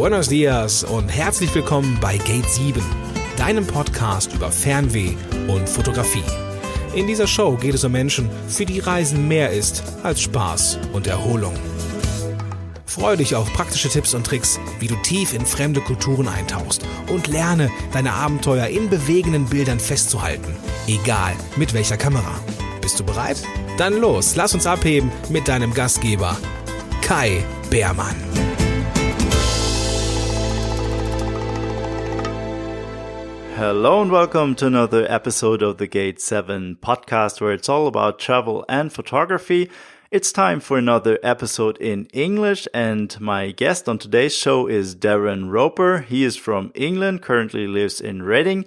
Buenos dias und herzlich willkommen bei Gate 7, deinem Podcast über Fernweh und Fotografie. In dieser Show geht es um Menschen, für die Reisen mehr ist als Spaß und Erholung. Freue dich auf praktische Tipps und Tricks, wie du tief in fremde Kulturen eintauchst und lerne, deine Abenteuer in bewegenden Bildern festzuhalten, egal mit welcher Kamera. Bist du bereit? Dann los, lass uns abheben mit deinem Gastgeber, Kai Beermann. Hello and welcome to another episode of the Gate 7 podcast where it's all about travel and photography. It's time for another episode in English, and my guest on today's show is Darran Roper. He is from England, currently lives in Reading.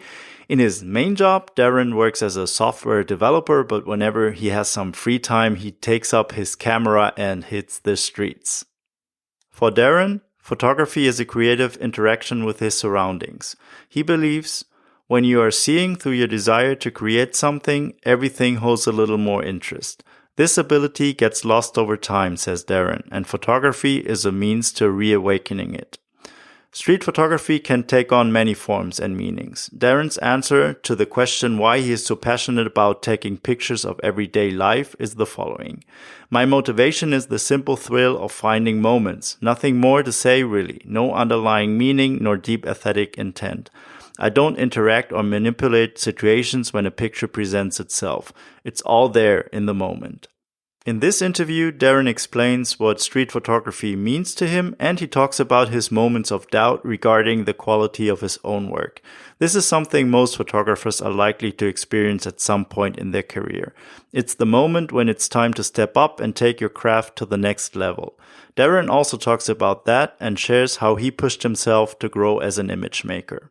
In his main job, Darran works as a software developer, but whenever he has some free time, he takes up his camera and hits the streets. For Darran, photography is a creative interaction with his surroundings. He believes when you are seeing through your desire to create something, everything holds a little more interest. This ability gets lost over time, says Darran, and photography is a means to reawakening it. Street photography can take on many forms and meanings. Darran's answer to the question why he is so passionate about taking pictures of everyday life is the following. My motivation is the simple thrill of finding moments. Nothing more to say really. No underlying meaning nor deep aesthetic intent. I don't interact or manipulate situations when a picture presents itself. It's all there in the moment. In this interview, Darran explains what street photography means to him, and he talks about his moments of doubt regarding the quality of his own work. This is something most photographers are likely to experience at some point in their career. It's the moment when it's time to step up and take your craft to the next level. Darran also talks about that and shares how he pushed himself to grow as an image maker.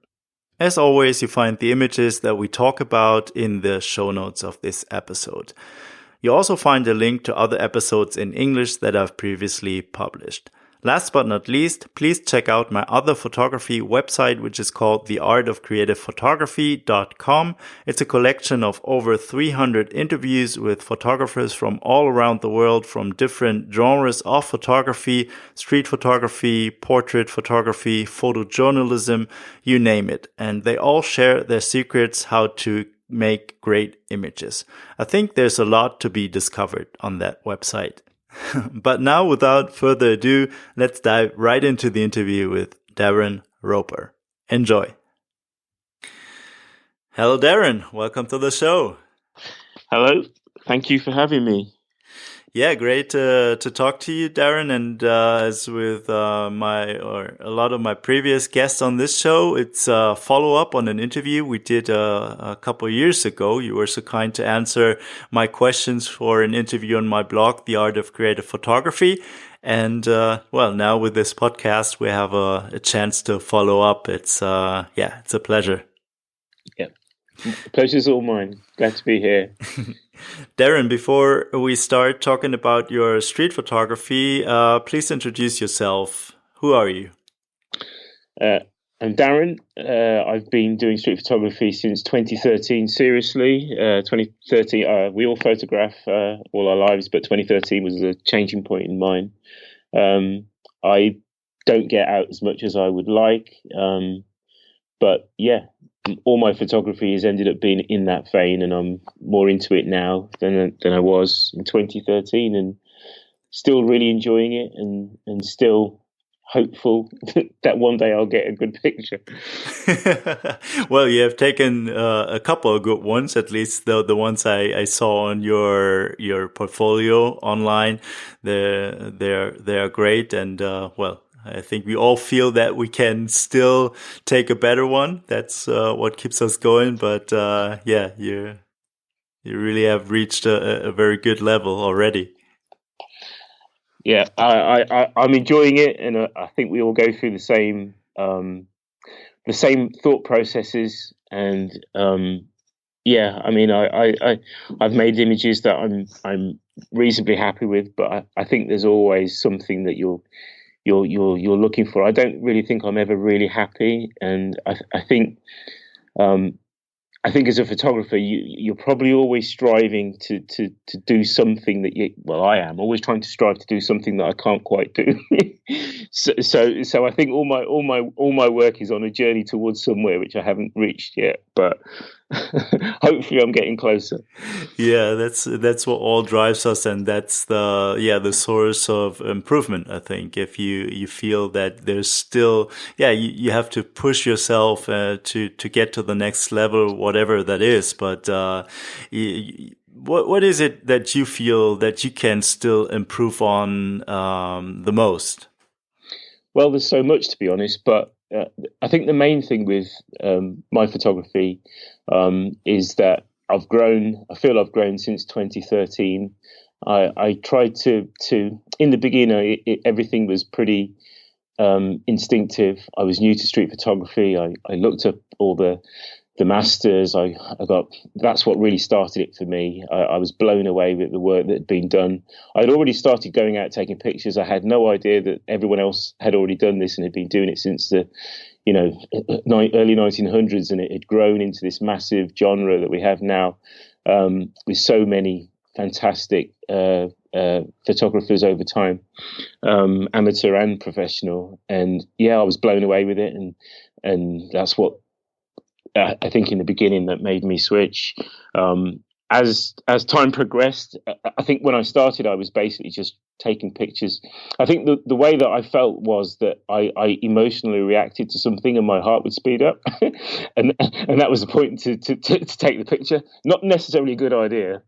As always, you find the images that we talk about in the show notes of this episode. You also find a link to other episodes in English that I've previously published. Last but not least, please check out my other photography website, which is called theartofcreativephotography.com. It's a collection of over 300 interviews with photographers from all around the world from different genres of photography, street photography, portrait photography, photojournalism, you name it. And they all share their secrets how to make great images. I think there's a lot to be discovered on that website. But now, without further ado, let's dive right into the interview with Darran Roper. Enjoy. Hello, Darran. Welcome to the show. Hello. Thank you for having me. Yeah, great to talk to you, Darran. And as with a lot of my previous guests on this show, it's a follow-up on an interview we did a couple of years ago. You were so kind to answer my questions for an interview on my blog, The Art of Creative Photography. And now with this podcast, we have a chance to follow up. It's a pleasure. Yeah, the pleasure's all mine. Glad to be here. Darran, before we start talking about your street photography, please introduce yourself. Who are you? I'm Darran. I've been doing street photography since 2013, seriously. 2013, we all photograph all our lives, but 2013 was a changing point in mine. I don't get out as much as I would like, but yeah, all my photography has ended up being in that vein, and I'm more into it now than I was in 2013, and still really enjoying it, and still hopeful that one day I'll get a good picture. Well, you have taken a couple of good ones, at least the ones I saw on your portfolio online. They're great, and I think we all feel that we can still take a better one. That's what keeps us going. But you really have reached a very good level already. Yeah, I'm enjoying it, and I think we all go through the same thought processes. And I've made images that I'm reasonably happy with, but I think there's always something that you're looking for. I don't really think I'm ever really happy, and I think I think as a photographer, you're probably always striving to do something that I am always trying to strive to do something that I can't quite do. so I think all my work is on a journey towards somewhere which I haven't reached yet, but hopefully I'm getting closer. Yeah, that's what all drives us, and that's the source of improvement. I think if you feel that there's still you have to push yourself to get to the next level, whatever that is. But what is it that you feel that you can still improve on the most? Well, there's so much, to be honest, but I think the main thing with my photography is that I've grown. I feel I've grown since 2013. I tried to in the beginning, everything was pretty instinctive. I was new to street photography. I looked up all the masters. That's what really started it for me. I was blown away with the work that had been done. I'd already started going out taking pictures. I had no idea that everyone else had already done this and had been doing it since the early 1900s, and it had grown into this massive genre that we have now, with so many fantastic photographers over time, amateur and professional. And I was blown away with it, and that's what I think in the beginning that made me switch. As time progressed, I think when I started, I was basically just taking pictures. I think the way that I felt was that I emotionally reacted to something, and my heart would speed up, and that was the point to take the picture. Not necessarily a good idea,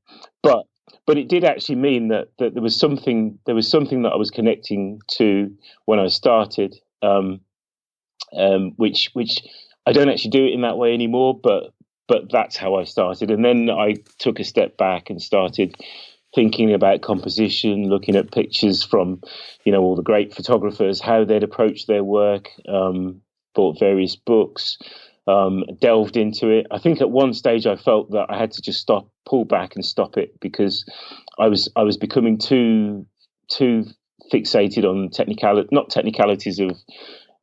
but it did actually mean that there was something that I was connecting to when I started, which I don't actually do it in that way anymore, but that's how I started. And then I took a step back and started thinking about composition, looking at pictures from, all the great photographers, how they'd approach their work, bought various books, delved into it. I think at one stage I felt that I had to just pull back and stop it, because I was becoming too fixated on not technicalities of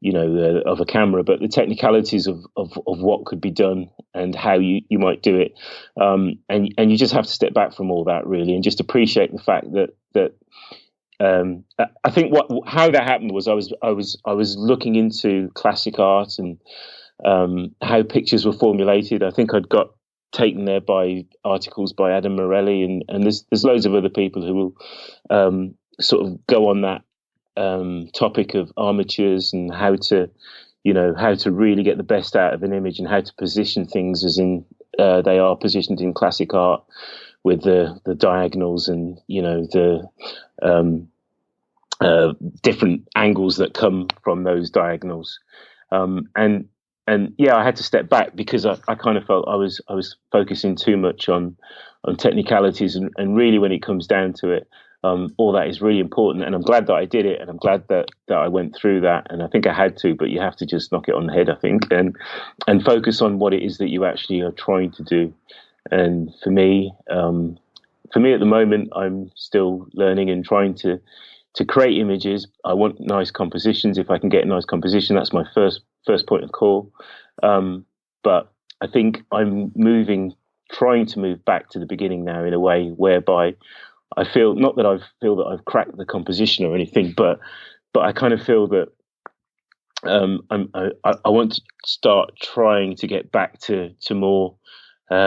of a camera, but the technicalities of what could be done and how you might do it. And you just have to step back from all that, really, and just appreciate the fact that I think how that happened was I was looking into classic art and how pictures were formulated. I think I'd got taken there by articles by Adam Morelli, and there's loads of other people who will sort of go on that topic of armatures and how to really get the best out of an image, and how to position things as in they are positioned in classic art, with the diagonals and the different angles that come from those diagonals. And I had to step back, because I kind of felt I was focusing too much on technicalities, and really when it comes down to it, all that is really important. And I'm glad that I did it, and I'm glad that I went through that. And I think I had to, but you have to just knock it on the head, I think, and focus on what it is that you actually are trying to do. And for me at the moment, I'm still learning and trying to create images. I want nice compositions. If I can get a nice composition, that's my first point of call. But I think I'm trying to move back to the beginning now, in a way whereby I feel, not that I feel that I've cracked the composition or anything, but I kind of feel that I want to start trying to get back to more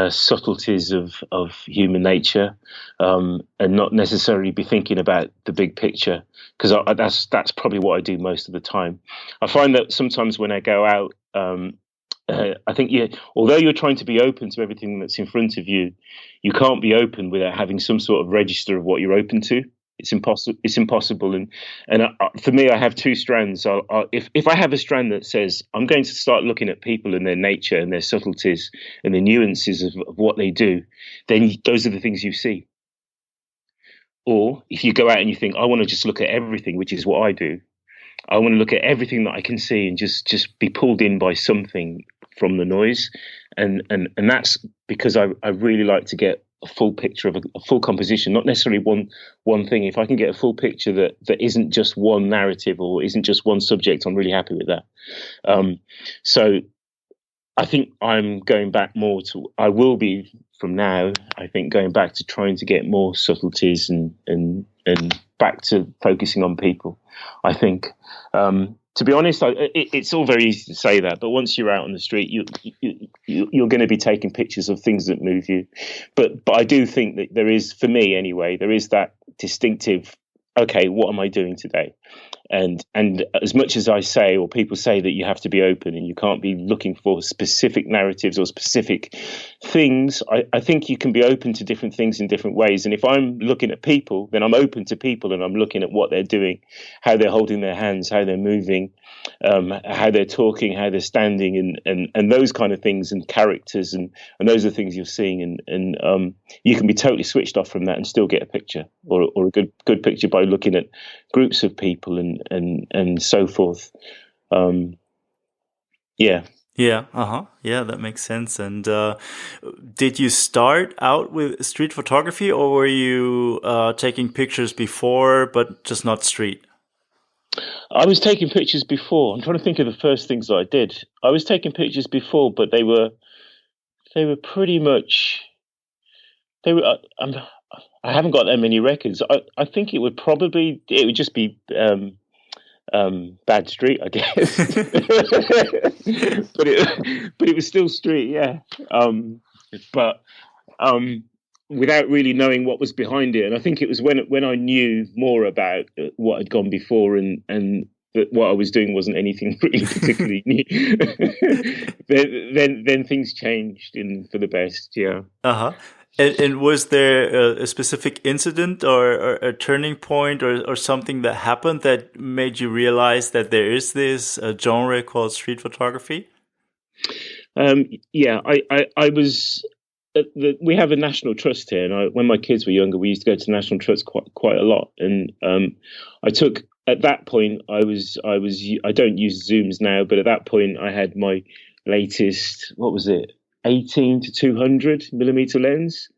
subtleties of human nature, and not necessarily be thinking about the big picture, because that's probably what I do most of the time. I find that sometimes when I go out, I think although you're trying to be open to everything that's in front of you, you can't be open without having some sort of register of what you're open to. It's impossible. It's impossible. And for me, I have two strands. If I have a strand that says I'm going to start looking at people and their nature and their subtleties and the nuances of what they do, then those are the things you see. Or if you go out and you think, I want to just look at everything, which is what I do. I want to look at everything that I can see and just be pulled in by something from the noise. And that's because I really like to get a full picture of a full composition, not necessarily one thing. If I can get a full picture that isn't just one narrative or isn't just one subject, I'm really happy with that. So I think I'm going back more to. I will be from now. I think going back to trying to get more subtleties and back to focusing on people. I think. To be honest, it's all very easy to say that, but once you're out on the street, you're going to be taking pictures of things that move you. But I do think that there is, for me anyway, there is that distinctive. Okay, what am I doing today? And as much as I say, or people say, that you have to be open and you can't be looking for specific narratives or specific things, I think you can be open to different things in different ways. And if I'm looking at people, then I'm open to people and I'm looking at what they're doing, how they're holding their hands, how they're moving, how they're talking, how they're standing, and those kind of things, and characters, and those are things you're seeing, and you can be totally switched off from that and still get a picture, or a good picture, by looking at groups of people and so forth. Yeah. Yeah, that makes sense. And did you start out with street photography, or were you taking pictures before, but just not street? I was taking pictures before. I'm trying to think of the first things that I did. I was taking pictures before, but they were pretty much. I haven't got that many records. I think it would just be bad street, I guess. but it was still street, yeah. But without really knowing what was behind it. And I think it was when I knew more about what had gone before, and that what I was doing wasn't anything really particularly new. then things changed for the best. Yeah. And was there a specific incident or a turning point or something that happened that made you realize that there is this genre called street photography? Yeah, I was. We have a National Trust here, and when my kids were younger, we used to go to National Trust quite a lot. And I took, at that point, I don't use zooms now, but at that point, I had my latest, what was it, 18 to 200 millimeter lens,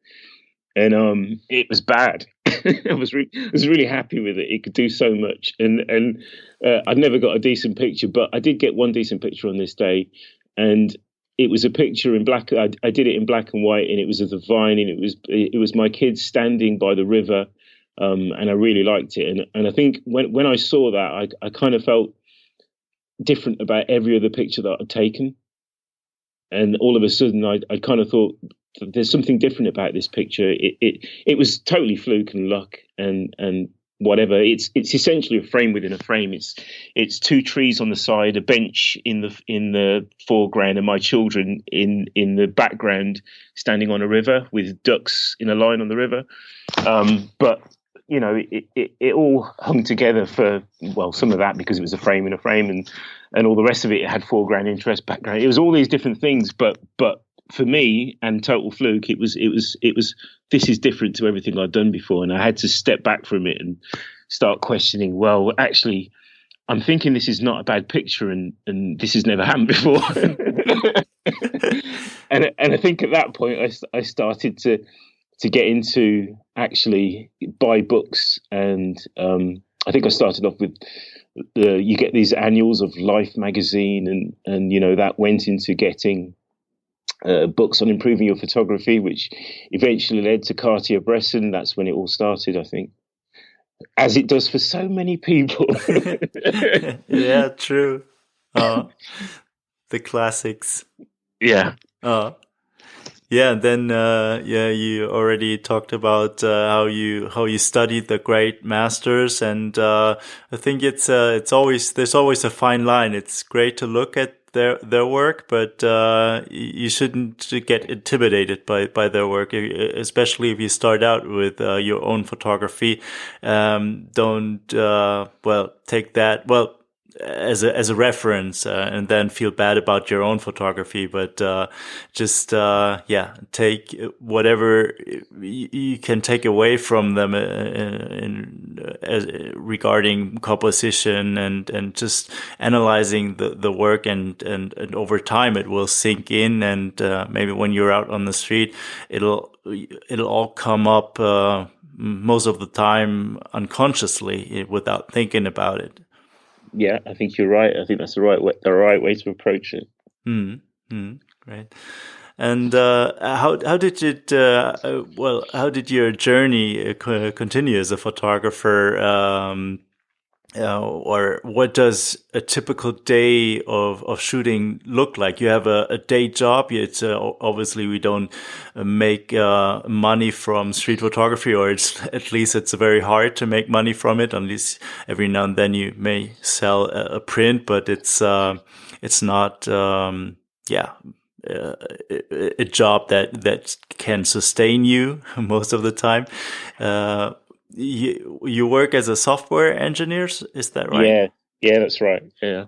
and it was bad. I was really happy with it. It could do so much, and I'd never got a decent picture, but I did get one decent picture on this day, and it was a picture in black. I did it in black and white, and it was of the vine, and it was my kids standing by the river, and I really liked it. And I think when I saw that, I kind of felt different about every other picture that I'd taken, and all of a sudden I kind of thought, there's something different about this picture. It was totally fluke and luck and whatever. It's essentially a frame within a frame. It's two trees on the side, a bench in the foreground, and my children in the background, standing on a river with ducks in a line on the river. But you know, it all hung together for, well, some of that because it was a frame in a frame, and all the rest of it had foreground interest, background. It was all these different things, but for me, and total fluke, it was this is different to everything I'd done before, and I had to step back from it and start questioning, well, actually, I'm thinking this is not a bad picture, and this has never happened before. and I think at that point I started to get into actually buy books, and I think I started off with you get these annuals of Life magazine, and you know, that went into getting books on improving your photography, which eventually led to Cartier-Bresson. That's when it all started, I think, as it does for so many people. Yeah, true. The classics. Yeah. Yeah, and then you already talked about how you studied the great masters, and I think there's always a fine line. It's great to look at their work, but you shouldn't get intimidated by their work, especially if you start out with your own photography. Don't take that as a reference, and then feel bad about your own photography, but just take whatever you can take away from them regarding composition and just analyzing the work, and over time it will sink in, and maybe when you're out on the street it'll all come up most of the time unconsciously without thinking about it. Yeah, I think you're right. I think that's the right way to approach it. Mm-hmm. Right. And how did it? How did your journey continue as a photographer? Or what does a typical day of shooting look like? You have a day job. It's obviously we don't make money from street photography, or at least it's very hard to make money from it. Unless every now and then you may sell a print, but it's not a job that can sustain you most of the time. You work as a software engineer, is that right? Yeah, that's right. Yeah,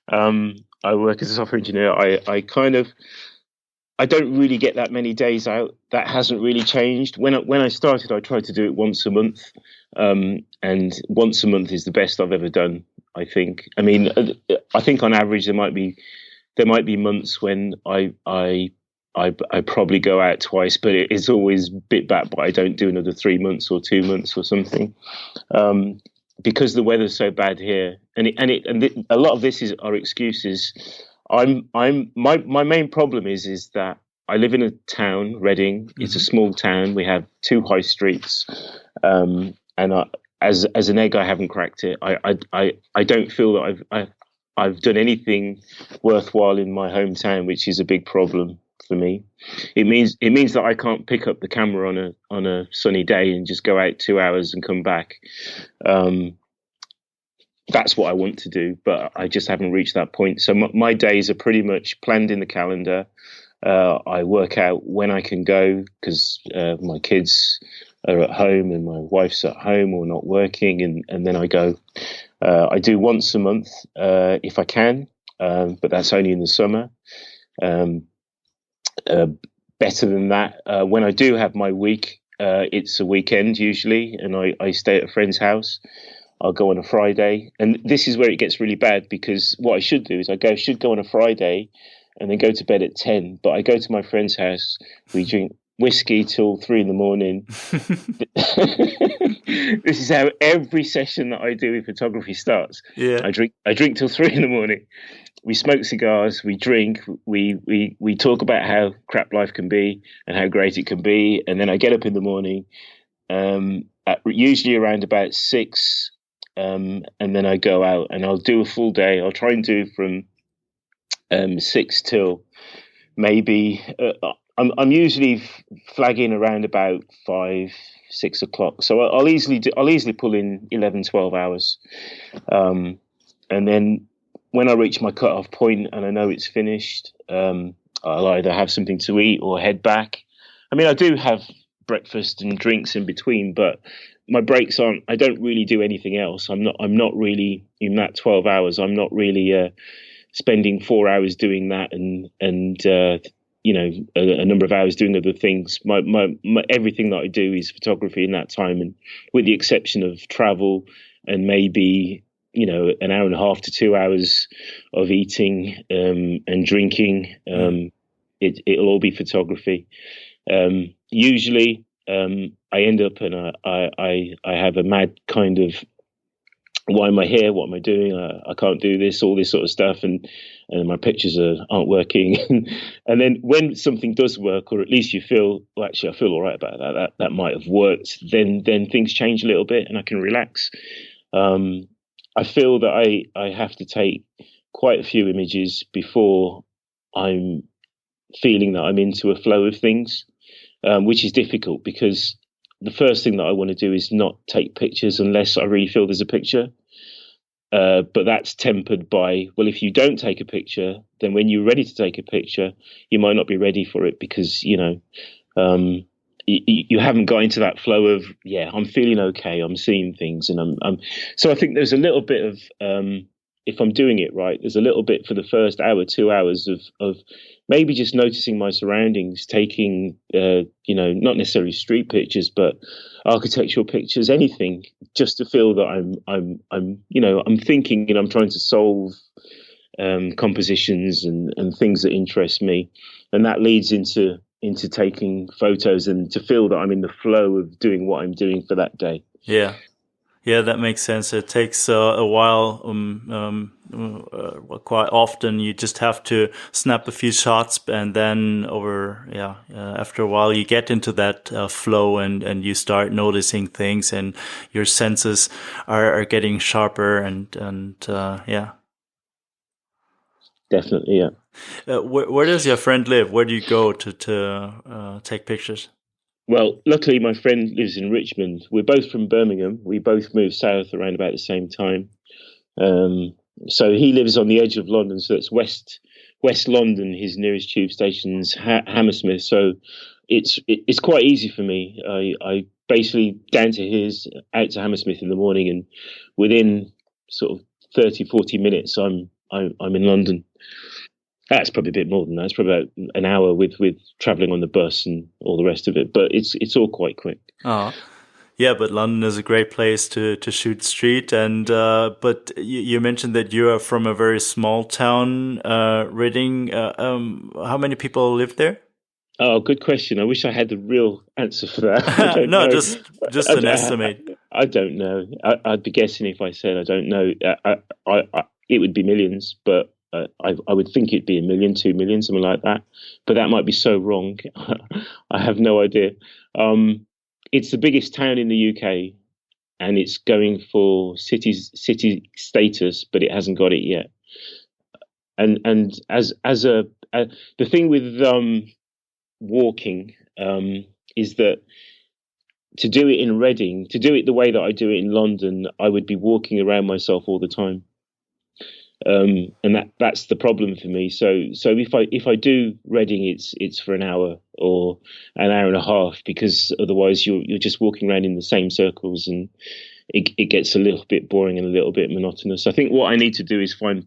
I work as a software engineer. I don't really get that many days out. That hasn't really changed. When I started, I tried to do it once a month, and once a month is the best I've ever done. I think. I mean, I think on average there might be months when I probably go out twice, but it's always bit back. But I don't do another 3 months or 2 months or something, because the weather's so bad here, and a lot of this are excuses. My main problem is that I live in a town, Reading. It's a small town. We have 2 high streets, and as an egg, I haven't cracked it. I don't feel that I've done anything worthwhile in my hometown, which is a big problem for me. It means that I can't pick up the camera on a sunny day and just go out 2 hours and come back. That's what I want to do, but I just haven't reached that point. So my days are pretty much planned in the calendar. I work out when I can go because my kids are at home and my wife's at home or not working, and then I go. I do once a month if I can, but that's only in the summer. Better than that, when I do have my week, it's a weekend usually, and I stay at a friend's house. I'll go on a Friday, and this is where it gets really bad, because what I should do is should go on a Friday and then go to bed at 10, but I go to my friend's house, we drink whiskey till 3 a.m. This is how every session that I do with photography starts. Yeah. I drink till 3 a.m. We smoke cigars, we drink, we talk about how crap life can be and how great it can be, and then I get up in the morning, usually around about 6, and then I go out and I'll do a full day. I'll try and do from 6 till maybe. I'm usually flagging around about 5, 6 o'clock, so I'll easily pull in 11, 12 hours, and then when I reach my cut-off point and I know it's finished, I'll either have something to eat or head back. I mean, I do have breakfast and drinks in between, but my breaks aren't. I don't really do anything else. I'm not really in that 12 hours. I'm not really spending 4 hours doing that and a number of hours doing other things. My everything that I do is photography in that time, and with the exception of travel and maybe an hour and a half to 2 hours of eating and drinking, it'll all be photography. Usually, I end up and I have a mad kind of, why am I here? What am I doing? I can't do this, all this sort of stuff, and my pictures aren't working. And then when something does work, or at least you feel, well, actually, I feel all right about that. That might have worked. Then things change a little bit, and I can relax. I feel that I have to take quite a few images before I'm feeling that I'm into a flow of things, which is difficult because the first thing that I want to do is not take pictures unless I really feel there's a picture. But that's tempered by, well, if you don't take a picture, then when you're ready to take a picture, you might not be ready for it because, you haven't got into that flow of, I'm feeling okay, I'm seeing things. And so I think there's a little bit of, if I'm doing it right, there's a little bit for the first hour, 2 hours of maybe just noticing my surroundings, taking, not necessarily street pictures, but architectural pictures, anything, just to feel that I'm thinking and I'm trying to solve compositions and things that interest me. And that leads into taking photos and to feel that I'm in the flow of doing what I'm doing for that day. Yeah. Yeah, that makes sense. It takes a while. Quite often, you just have to snap a few shots, and then after a while, you get into that flow, and you start noticing things, and your senses are getting sharper, and yeah. Definitely, yeah. Where does your friend live? Where do you go to take pictures? Well, luckily, my friend lives in Richmond. We're both from Birmingham. We both moved south around about the same time. So he lives on the edge of London, so it's West London. His nearest tube station's Hammersmith. So it's quite easy for me. I basically down to his, out to Hammersmith in the morning, and within sort of 30, 40 minutes, I'm in London. That's probably a bit more than that. It's probably about an hour with travelling on the bus and all the rest of it. But it's all quite quick. Oh, yeah. But London is a great place to shoot street. And but you mentioned that you are from a very small town, Reading. How many people live there? Oh, good question. I wish I had the real answer for that. I don't No, know. just an estimate. I don't know. I'd be guessing if I said I don't know. It would be millions, but I would think it'd be 1 million, 2 million, something like that. But that might be so wrong. I have no idea. It's the biggest town in the UK, and it's going for city status, but it hasn't got it yet. And as the thing with walking is that to do it in Reading, to do it the way that I do it in London, I would be walking around myself all the time. And that's the problem for me. So if I do Reading, it's for an hour or an hour and a half, because otherwise you're just walking around in the same circles, and it gets a little bit boring and a little bit monotonous. I think what I need to do is find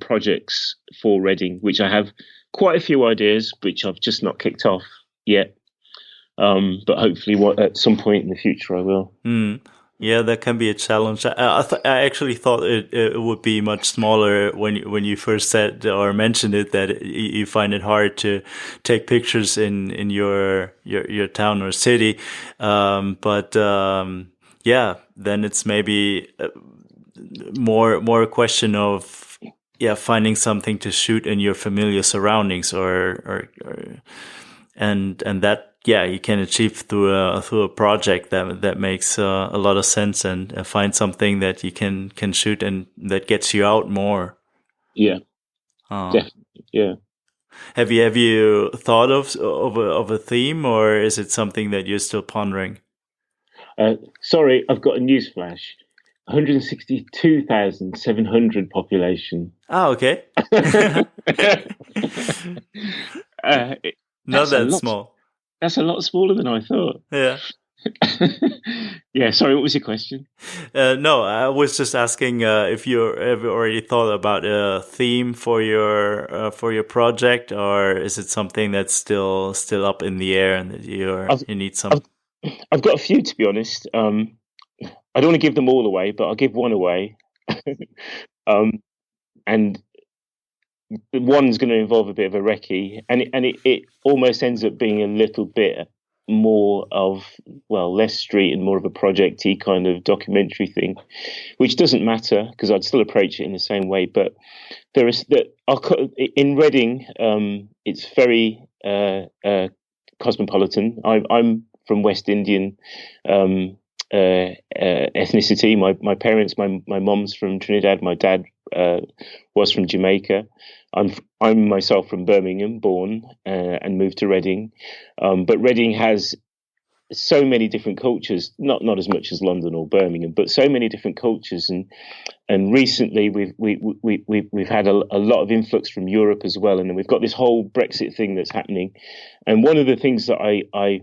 projects for Reading, which I have quite a few ideas, which I've just not kicked off yet. But hopefully, at some point in the future, I will. Yeah, that can be a challenge. I actually thought it would be much smaller when you first said or mentioned it, that you find it hard to take pictures in your town or city. Yeah, then it's maybe more a question of finding something to shoot in your familiar surroundings, and that you can achieve through a project that makes a lot of sense, and find something that you can shoot and that gets you out more. Yeah, definitely. Yeah. Have you thought of a theme, or is it something that you're still pondering? Sorry, I've got a news flash. 162,700 population. Oh, okay. Not that small. That's a lot smaller than I thought. Yeah. Yeah. Sorry, what was your question? No, I was just asking if you ever already thought about a theme for your project, or is it something that's still up in the air and that you need some? I've got a few, to be honest. I don't want to give them all away, but I'll give one away. And one's going to involve a bit of a recce, and it almost ends up being a little bit more of, well, less street and more of a project-y kind of documentary thing, which doesn't matter because I'd still approach it in the same way. But there is that in Reading, it's very cosmopolitan. I'm from West Indian ethnicity. My parents, my mom's from Trinidad. My dad was from Jamaica. I'm myself from Birmingham, born and moved to Reading. But Reading has so many different cultures, not as much as London or Birmingham, but so many different cultures. And recently we've had a lot of influx from Europe as well. And then we've got this whole Brexit thing that's happening. And one of the things that I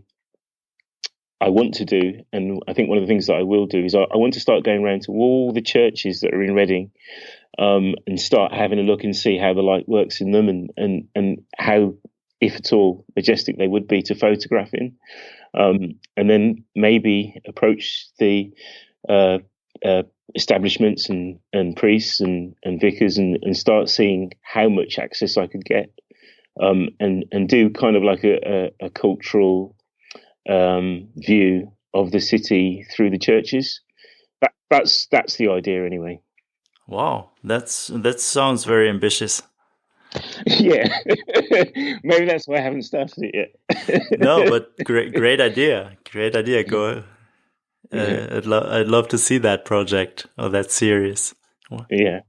want to do, and I think one of the things that I will do, is I want to start going around to all the churches that are in Reading, and start having a look and see how the light works in them, and how, if at all, majestic they would be to photograph in, and then maybe approach the establishments and priests and vicars and start seeing how much access I could get, and do kind of like a cultural view of the city through the churches. that's the idea anyway. Wow, that sounds very ambitious. Yeah, maybe that's why I haven't started it yet. No, but great idea. Great idea. Go. Yeah. I'd love to see that project or that series. Yeah.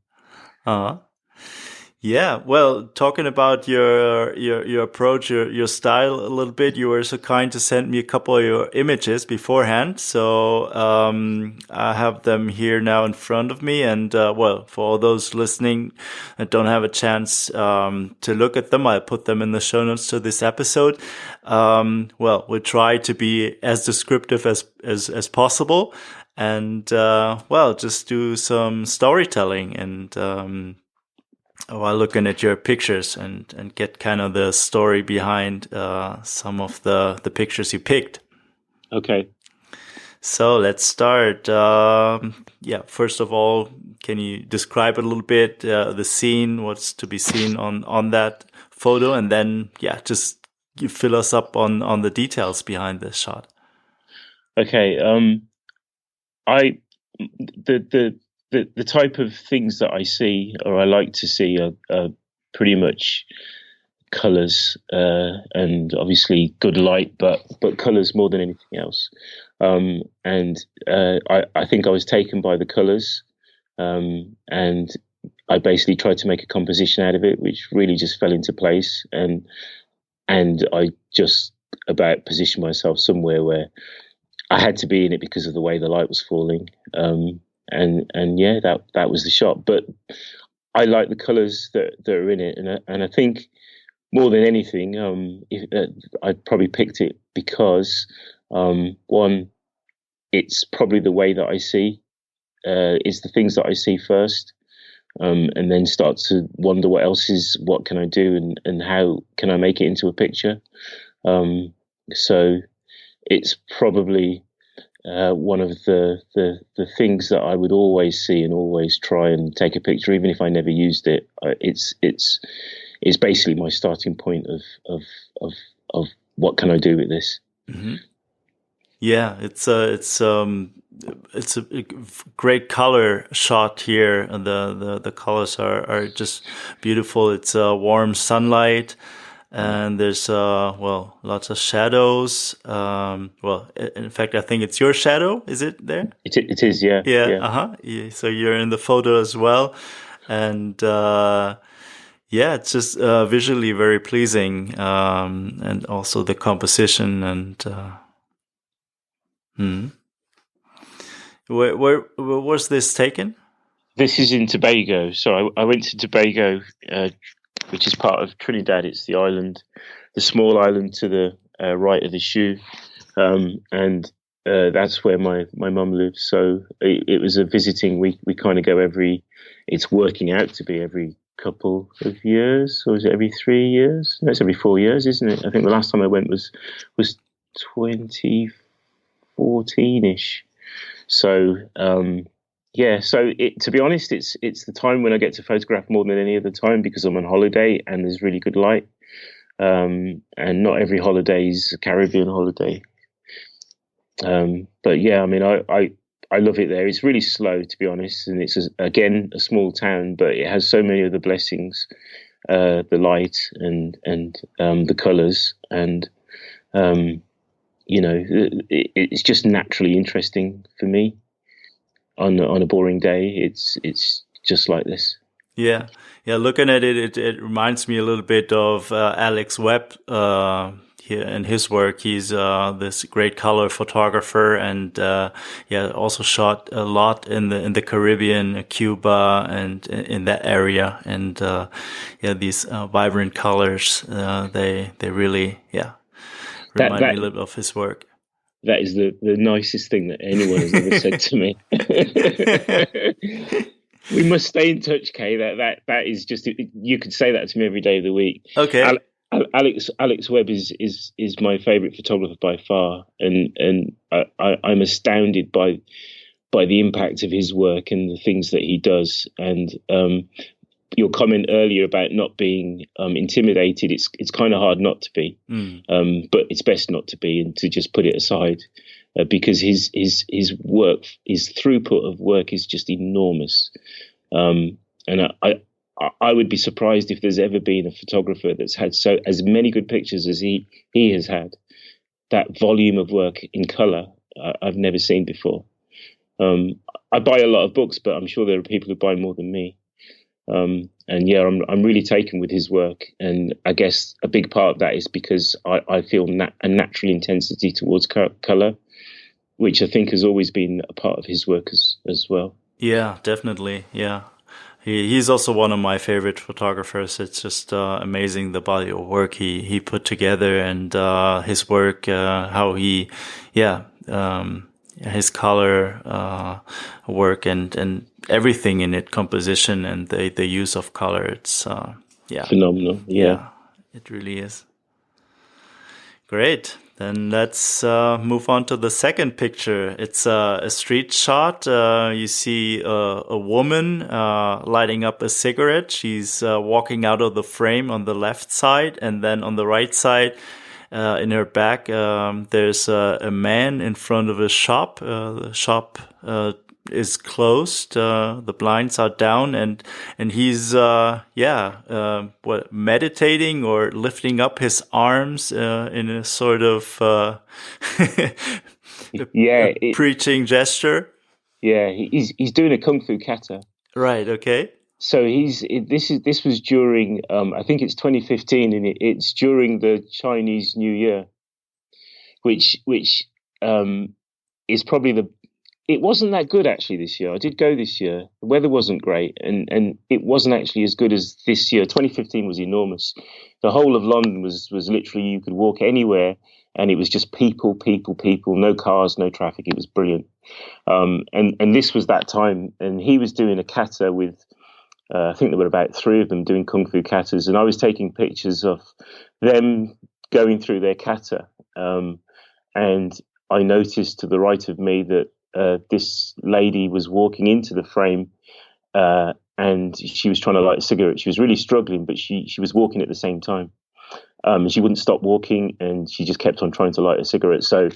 Uh-huh. Yeah, well, talking about your approach, your style a little bit, you were so kind to send me a couple of your images beforehand. So I have them here now in front of me. And well, for all those listening that don't have a chance to look at them, I'll put them in the show notes to this episode. Well, we'll try to be as descriptive as possible, and well, just do some storytelling and while looking at your pictures and get kind of the story behind some of the pictures you picked. Okay. So let's start. Yeah, first of all, can you describe a little bit the scene, what's to be seen on that photo, and then yeah, just you fill us up on the details behind this shot. Okay. The type of things that I see or I like to see are pretty much colors and obviously good light, but colors more than anything else. And I think I was taken by the colors, and I basically tried to make a composition out of it, which really just fell into place. And I just about positioned myself somewhere where I had to be in it because of the way the light was falling. And yeah, that was the shot. But I like the colours that are in it, and I think more than anything, I probably picked it because one, it's probably the way that I see. It's the things that I see first, and then start to wonder what can I do and how can I make it into a picture. So it's probably one of the things that I would always see and always try and take a picture, even if I never used it. It's basically my starting point of what can I do with this. Mm-hmm. Yeah, it's a great color shot here, and the colors are just beautiful. It's warm sunlight. And there's well, lots of shadows. Well, in fact, I think it's your shadow. Is it there? It is, yeah. Yeah. Yeah, so you're in the photo as well, and yeah, it's just visually very pleasing, and also the composition and. Where was this taken? This is in Tobago. So I went to Tobago, which is part of Trinidad. It's the island, the small island to the right of the shoe, and that's where my mum lives. So it was a visiting. We kind of go it's working out to be every couple of years, or is it every 3 years? No, it's every 4 years, isn't it? I think the last time I went was 2014-ish. So yeah, so to be honest, it's the time when I get to photograph more than any other time because I'm on holiday and there's really good light. And not every holiday is a Caribbean holiday. But yeah, I mean, I love it there. It's really slow, to be honest, and it's again a small town, but it has so many of the blessings, the light and the colours, and you know, it's just naturally interesting for me. On a boring day, it's just like this. Yeah. Looking at it, it reminds me a little bit of Alex Webb. Here in his work, he's this great color photographer, and yeah, also shot a lot in the Caribbean, Cuba, and in that area. And yeah, these vibrant colors, they really remind me a little of his work. That is the nicest thing that anyone has ever said to me. We must stay in touch, Kay. That is just, you could say that to me every day of the week. Okay. Alex Webb is my favourite photographer by far, and I'm astounded by the impact of his work and the things that he does. And your comment earlier about not being intimidated, it's kind of hard not to be, but it's best not to be and to just put it aside because his work, his throughput of work is just enormous. And I would be surprised if there's ever been a photographer that's had as many good pictures as he has had. That volume of work in color, I've never seen before. I buy a lot of books, but I'm sure there are people who buy more than me. And yeah, I'm really taken with his work, and I guess a big part of that is because I feel a natural intensity towards color, which I think has always been a part of his work as well. Yeah, definitely. Yeah. He's also one of my favorite photographers. It's just amazing the body of work he put together, and his work, how he, his color work and everything in it, composition and the use of color. It's phenomenal. Yeah, it really is. Great. Then let's move on to the second picture. It's a street shot. You see a woman lighting up a cigarette. She's walking out of the frame on the left side, and then on the right side, in her back, there's a man in front of a shop. The shop is closed. The blinds are down, and he's meditating or lifting up his arms in a sort of preaching gesture. Yeah, he's doing a kung fu kata. Right. Okay. So this was during I think it's 2015, and it's during the Chinese New Year, which is probably it wasn't that good actually this year. I did go this year. The weather wasn't great, and it wasn't actually as good as this year. 2015 was enormous. The whole of London was literally, you could walk anywhere and it was just people, no cars, no traffic. It was brilliant. And this was that time, and he was doing a kata with, I think there were about 3 of them doing kung fu katas, and I was taking pictures of them going through their kata. And I noticed to the right of me that this lady was walking into the frame, and she was trying to light a cigarette. She was really struggling, but she was walking at the same time. And she wouldn't stop walking, and she just kept on trying to light a cigarette. So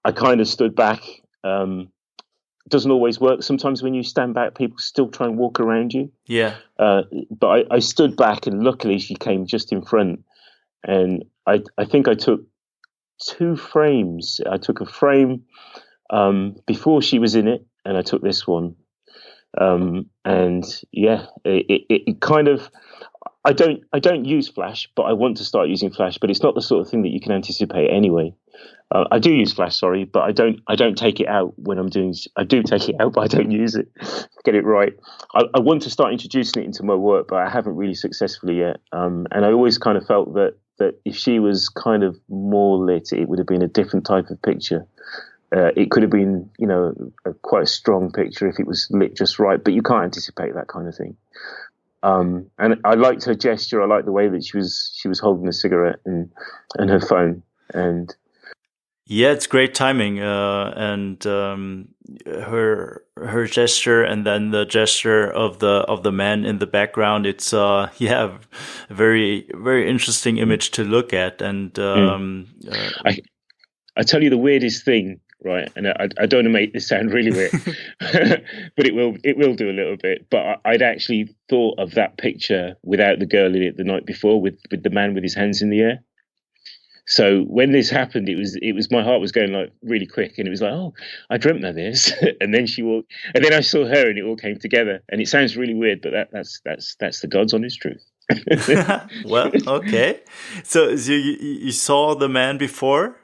I kind of stood back. Doesn't always work. Sometimes when you stand back, people still try and walk around you. Yeah. But I stood back, and luckily she came just in front. And I think I took 2 frames. I took a frame before she was in it, and I took this one. And yeah, it kind of, I don't use flash, but I want to start using flash, but it's not the sort of thing that you can anticipate anyway. I do use flash, sorry, but I don't take it out when I'm doing. I do take it out, but I don't use it. Get it right. I want to start introducing it into my work, but I haven't really successfully yet. And I always kind of felt that if she was kind of more lit, it would have been a different type of picture. It could have been, quite a strong picture if it was lit just right, but you can't anticipate that kind of thing. And I liked her gesture. I liked the way that she was holding a cigarette and her phone. And yeah, it's great timing. And her gesture, and then the gesture of the man in the background. It's a very, very interesting image to look at. And I tell you the weirdest thing. Right, and I don't want to make this sound really weird, but it will do a little bit. But I'd actually thought of that picture without the girl in it the night before, with the man with his hands in the air. So when this happened, it was my heart was going like really quick, and it was like, oh, I dreamt of this, and then she walked, and then I saw her, and it all came together. And it sounds really weird, but that's the God's honest truth. Well, okay. So you saw the man before?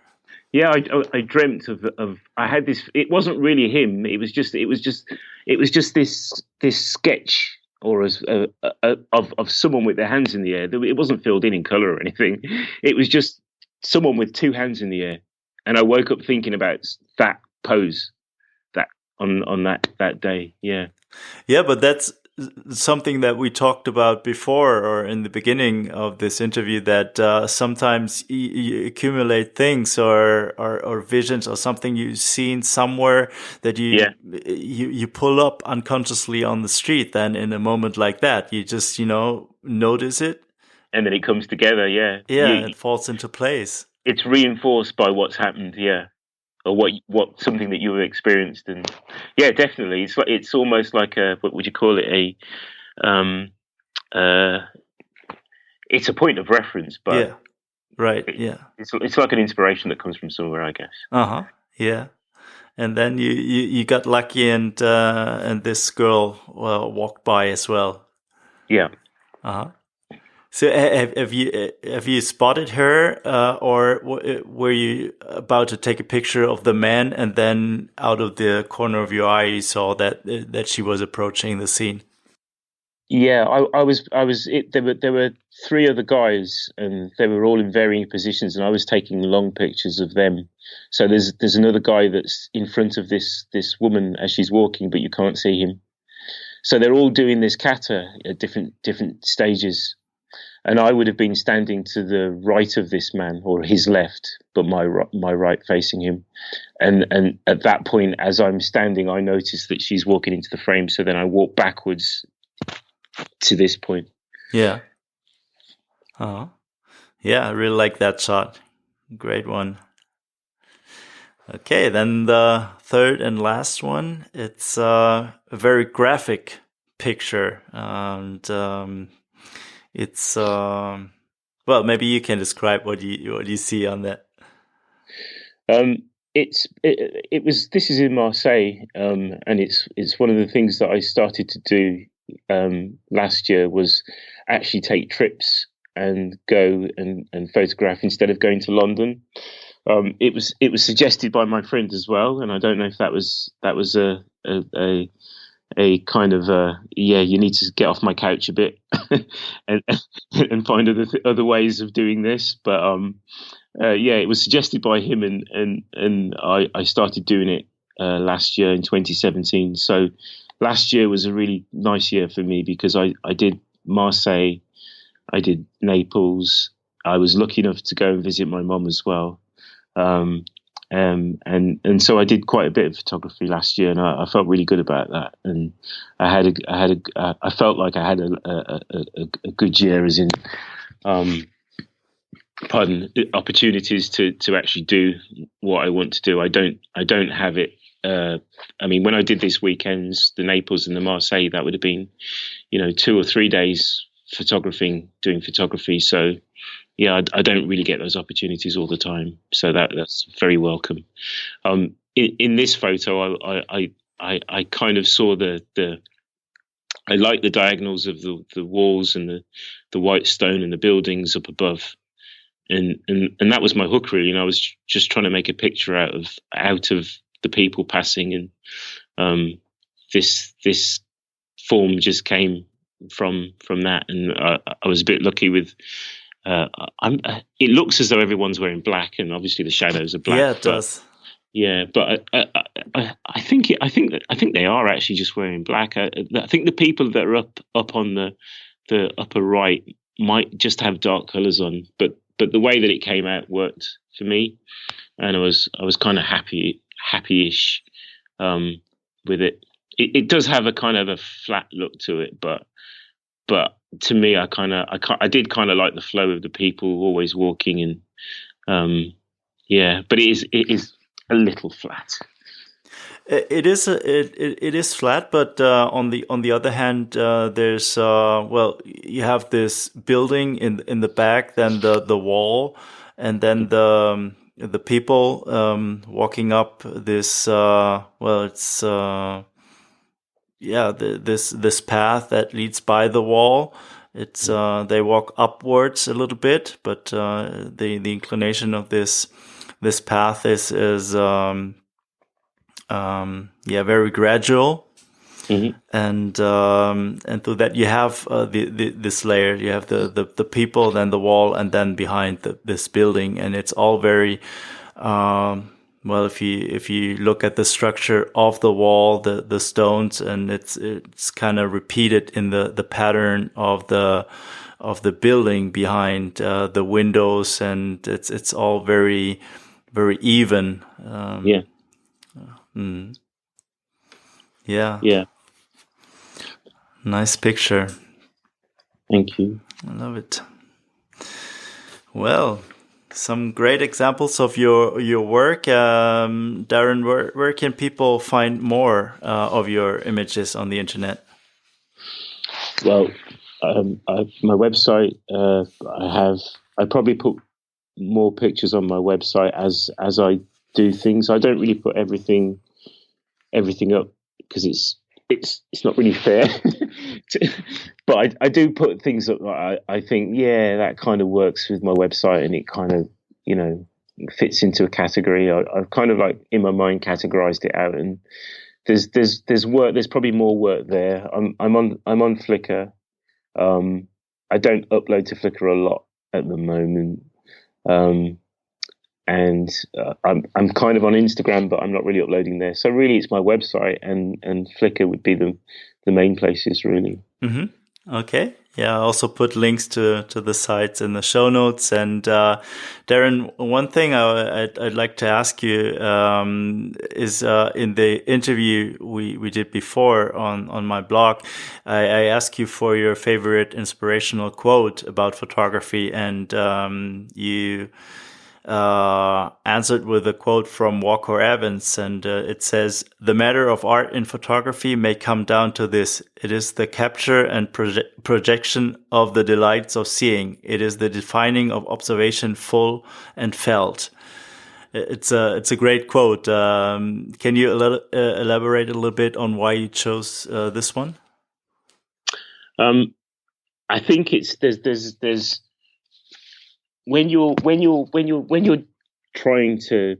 Yeah, I dreamt of I had this. It wasn't really him. It was just this sketch of someone with their hands in the air. It wasn't filled in color or anything. It was just someone with 2 hands in the air. And I woke up thinking about that pose that on that day. Yeah. Yeah, but that's something that we talked about before, or in the beginning of this interview, that sometimes you accumulate things or visions or something you've seen somewhere that you pull up unconsciously on the street. Then in a moment like that, you just notice it, and then it comes together. It falls into place. It's reinforced by what's happened. Yeah. what something that you have experienced. And yeah, definitely, it's almost like a, what would you call it, a it's a point of reference, but Yeah. Right. Yeah. it's like an inspiration that comes from somewhere, I guess. Yeah. And then you got lucky, and this girl walked by as well. Yeah. So have you spotted her, or were you about to take a picture of the man, and then out of the corner of your eye you saw that she was approaching the scene? Yeah, I was. There were three other guys, and they were all in varying positions, and I was taking long pictures of them. So there's another guy that's in front of this woman as she's walking, but you can't see him. So they're all doing this kata at different stages, and I would have been standing to the right of this man, or his left, but my right facing him. And at that point, as I'm standing, I notice that she's walking into the frame. So then I walk backwards to this point. Yeah. Yeah, I really like that shot. Great one. Okay, then the third and last one. It's a very graphic picture, and it's well, maybe you can describe what you see on that. This is in Marseille, and it's one of the things that I started to do last year, was actually take trips and go and photograph instead of going to London. It was suggested by my friend as well, and I don't know if that was a kind of you need to get off my couch a bit and find other ways of doing this. But it was suggested by him, and I started doing it last year in 2017. So last year was a really nice year for me, because I did Marseille, I did Naples. I was lucky enough to go and visit my mom as well. And so I did quite a bit of photography last year, and I felt really good about that. And I felt like I had a good year, as in, opportunities to actually do what I want to do. I don't have it. I mean, when I did these weekends, the Naples and the Marseille, that would have been, 2 or 3 days doing photography. So yeah, I don't really get those opportunities all the time. So that's very welcome. In this photo, I kind of saw I like the diagonals of the walls and the white stone and the buildings up above. And that was my hook, really. And I was just trying to make a picture out of the people passing, and this form just came from that. And I was a bit lucky with. It looks as though everyone's wearing black, and obviously the shadows are black. Yeah, it does. Yeah, but I think they are actually just wearing black. I think the people that are up on the upper right might just have dark colours on, but the way that it came out worked for me, and I was kind of happy-ish with it. It does have a kind of a flat look to it, but to me, I did kind of like the flow of the people always walking, and but it is a little flat. It is flat, but on the other hand, there's you have this building in the back, then the wall, and then the people walking up this this path that leads by the wall. It's they walk upwards a little bit, but the inclination of this path is very gradual. Mm-hmm. And through that you have this layer. You have the people, then the wall, and then behind this building, and it's all very if you look at the structure of the wall, the stones, and it's kind of repeated in the pattern of the building behind the windows, and it's all very, very even. Yeah. Nice picture. Thank you. I love it. Well, some great examples of your work. Darran, where can people find more of your images on the internet? Well, my website, I probably put more pictures on my website as I do things. I don't really put everything up because it's not really fair. But I do put things up that I think, yeah, that kind of works with my website, and it kind of, fits into a category. I've kind of like in my mind categorized it out, and there's work. There's probably more work there. I'm on Flickr. I don't upload to Flickr a lot at the moment. And I'm kind of on Instagram, but I'm not really uploading there. So really, it's my website and Flickr would be the main places, really. Mm-hmm. Okay. Yeah, I also put links to the sites in the show notes. And Darran, one thing I'd like to ask you is in the interview we did before on my blog, I asked you for your favorite inspirational quote about photography, and you answered with a quote from Walker Evans, and it says, "The matter of art in photography may come down to this. It is the capture and projection of the delights of seeing. It is the defining of observation full and felt." It's a great quote. Can you elaborate a little bit on why you chose this one? I think there's when you're trying to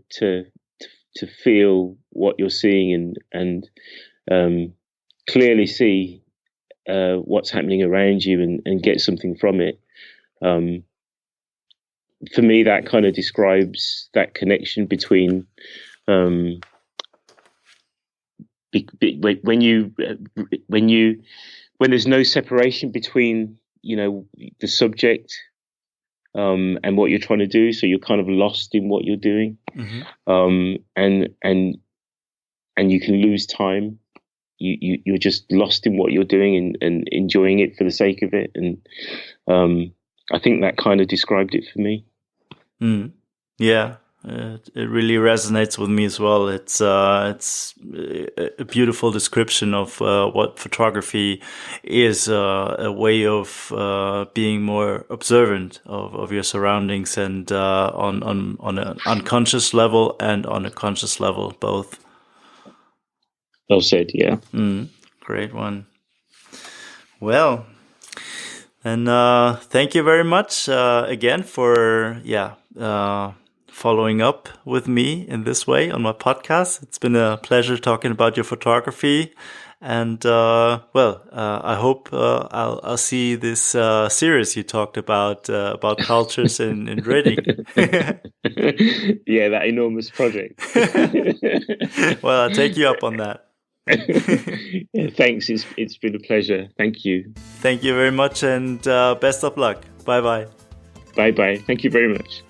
feel what you're seeing and clearly see what's happening around you and get something from it. For me, that kind of describes that connection between when there's no separation between the subject and what you're trying to do, so you're kind of lost in what you're doing. Mm-hmm. And you can lose time. You're just lost in what you're doing and enjoying it for the sake of it. And I think that kind of described it for me. Yeah, it really resonates with me as well. It's a beautiful description of what photography is, a way of being more observant of your surroundings, and on an unconscious level and on a conscious level, both. Well said, yeah. Great one. Well, and thank you very much again for following up with me in this way on my podcast. It's been a pleasure talking about your photography, and I hope I'll see this series you talked about cultures in Reading. Yeah, that enormous project. Well, I'll take you up on that. Yeah, thanks. It's been a pleasure. Thank you. Thank you very much, and best of luck. Bye-bye. Bye-bye. Thank you very much.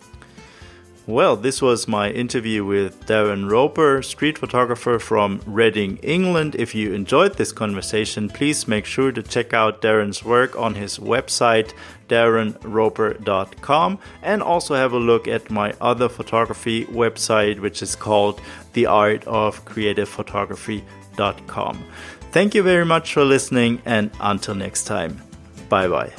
Well, this was my interview with Darran Roper, street photographer from Reading, England. If you enjoyed this conversation, please make sure to check out Darran's work on his website, darranroper.com, and also have a look at my other photography website, which is called theartofcreativephotography.com. Thank you very much for listening, and until next time, bye-bye.